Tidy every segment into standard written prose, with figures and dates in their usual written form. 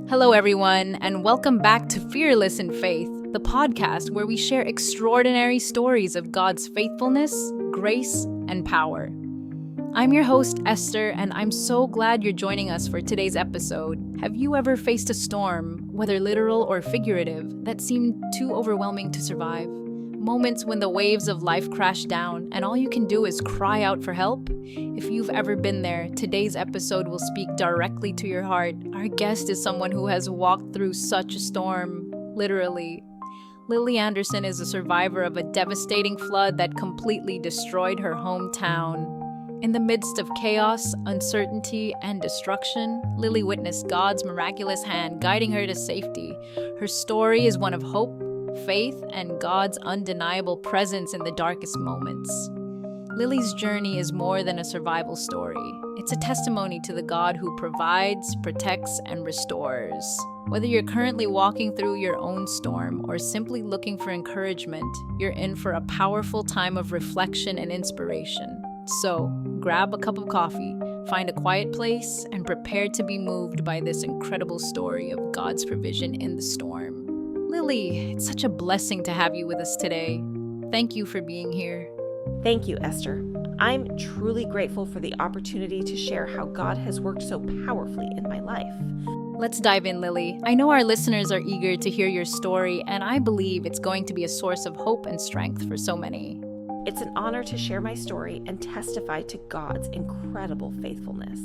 Hello, everyone, and welcome back to Fearless in Faith, the podcast where we share extraordinary stories of God's faithfulness, grace, and power. I'm your host, Esther, and I'm so glad you're joining us for today's episode. Have you ever faced a storm, whether literal or figurative, that seemed too overwhelming to survive? Moments when the waves of life crash down and all you can do is cry out for help? If you've ever been there, today's episode will speak directly to your heart. Our guest is someone who has walked through such a storm, literally. Lily Anderson is a survivor of a devastating flood that completely destroyed her hometown. In the midst of chaos, uncertainty, and destruction, Lily witnessed God's miraculous hand guiding her to safety. Her story is one of hope, faith, and God's undeniable presence in the darkest moments. Lily's journey is more than a survival story. It's a testimony to the God who provides, protects, and restores. Whether you're currently walking through your own storm or simply looking for encouragement, you're in for a powerful time of reflection and inspiration. So, grab a cup of coffee, find a quiet place, and prepare to be moved by this incredible story of God's provision in the storm. Lily, it's such a blessing to have you with us today. Thank you for being here. Thank you, Esther. I'm truly grateful for the opportunity to share how God has worked so powerfully in my life. Let's dive in, Lily. I know our listeners are eager to hear your story, and I believe it's going to be a source of hope and strength for so many. It's an honor to share my story and testify to God's incredible faithfulness.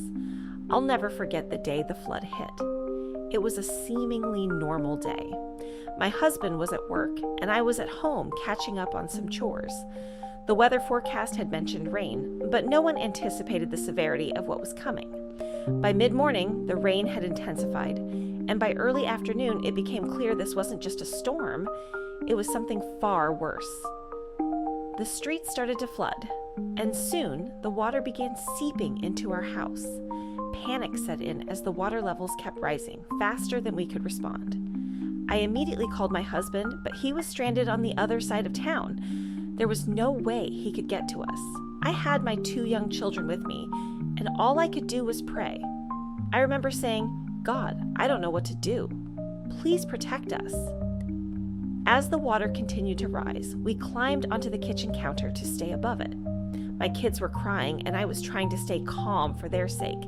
I'll never forget the day the flood hit. It was a seemingly normal day. My husband was at work, and I was at home catching up on some chores. The weather forecast had mentioned rain, but no one anticipated the severity of what was coming. By mid-morning, the rain had intensified, and by early afternoon, it became clear this wasn't just a storm, it was something far worse. The streets started to flood, and soon the water began seeping into our house. Panic set in as the water levels kept rising, faster than we could respond. I immediately called my husband, but he was stranded on the other side of town. There was no way he could get to us. I had my 2 young children with me, and all I could do was pray. I remember saying, "God, I don't know what to do. Please protect us." As the water continued to rise, we climbed onto the kitchen counter to stay above it. My kids were crying, and I was trying to stay calm for their sake,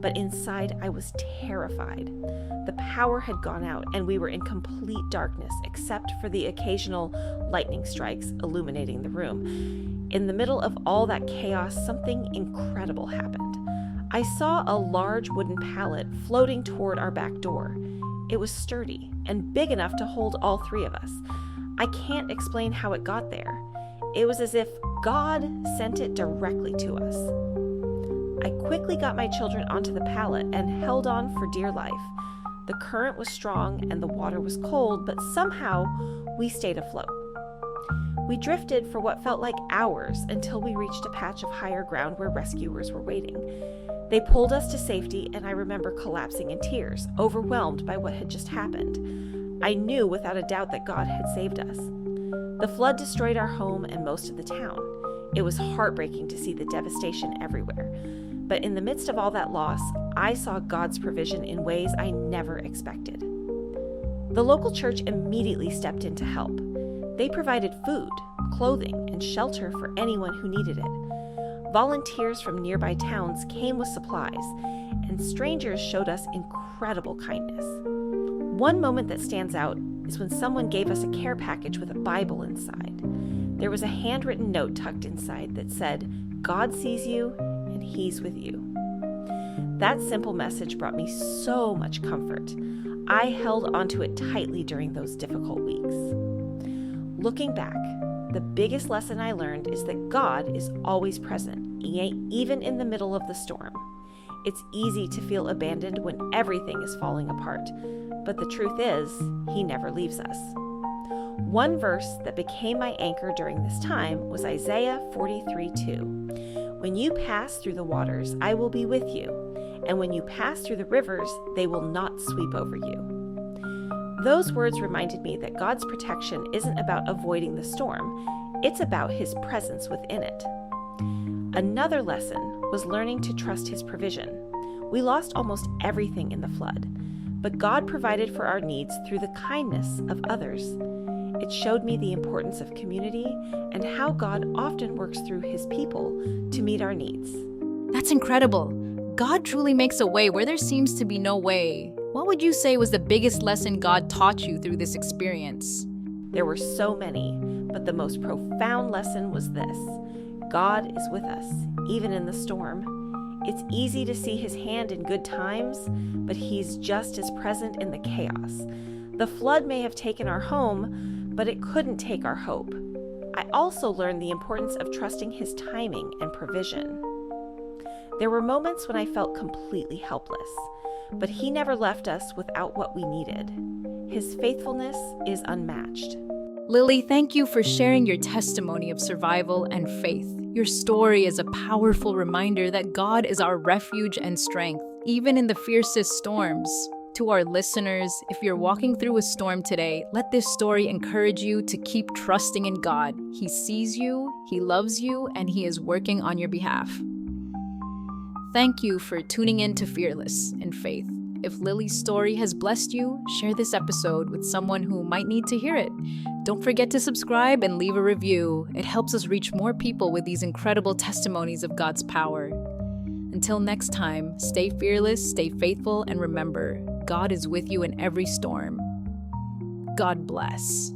but inside I was terrified. The power had gone out, and we were in complete darkness except for the occasional lightning strikes illuminating the room. In the middle of all that chaos, something incredible happened. I saw a large wooden pallet floating toward our back door. It was sturdy and big enough to hold all 3 of us. I can't explain how it got there. It was as if God sent it directly to us. I quickly got my children onto the pallet and held on for dear life. The current was strong and the water was cold, but somehow we stayed afloat. We drifted for what felt like hours until we reached a patch of higher ground where rescuers were waiting. They pulled us to safety, and I remember collapsing in tears, overwhelmed by what had just happened. I knew without a doubt that God had saved us. The flood destroyed our home and most of the town. It was heartbreaking to see the devastation everywhere. But in the midst of all that loss, I saw God's provision in ways I never expected. The local church immediately stepped in to help. They provided food, clothing, and shelter for anyone who needed it. Volunteers from nearby towns came with supplies, and strangers showed us incredible kindness. One moment that stands out is when someone gave us a care package with a Bible inside. There was a handwritten note tucked inside that said, "God sees you, and He's with you." That simple message brought me so much comfort. I held onto it tightly during those difficult weeks. Looking back, the biggest lesson I learned is that God is always present, even in the middle of the storm. It's easy to feel abandoned when everything is falling apart, but the truth is, He never leaves us. One verse that became my anchor during this time was Isaiah 43:2. "When you pass through the waters, I will be with you, and when you pass through the rivers, they will not sweep over you." Those words reminded me that God's protection isn't about avoiding the storm, it's about His presence within it. Another lesson was learning to trust His provision. We lost almost everything in the flood, but God provided for our needs through the kindness of others. It showed me the importance of community and how God often works through His people to meet our needs. That's incredible. God truly makes a way where there seems to be no way. What would you say was the biggest lesson God taught you through this experience? There were so many, but the most profound lesson was this: God is with us, even in the storm. It's easy to see His hand in good times, but He's just as present in the chaos. The flood may have taken our home, but it couldn't take our hope. I also learned the importance of trusting His timing and provision. There were moments when I felt completely helpless, but He never left us without what we needed. His faithfulness is unmatched. Lily, thank you for sharing your testimony of survival and faith. Your story is a powerful reminder that God is our refuge and strength, even in the fiercest storms. To our listeners, if you're walking through a storm today, let this story encourage you to keep trusting in God. He sees you, He loves you, and He is working on your behalf. Thank you for tuning in to Fearless in Faith. If Lily's story has blessed you, share this episode with someone who might need to hear it. Don't forget to subscribe and leave a review. It helps us reach more people with these incredible testimonies of God's power. Until next time, stay fearless, stay faithful, and remember, God is with you in every storm. God bless.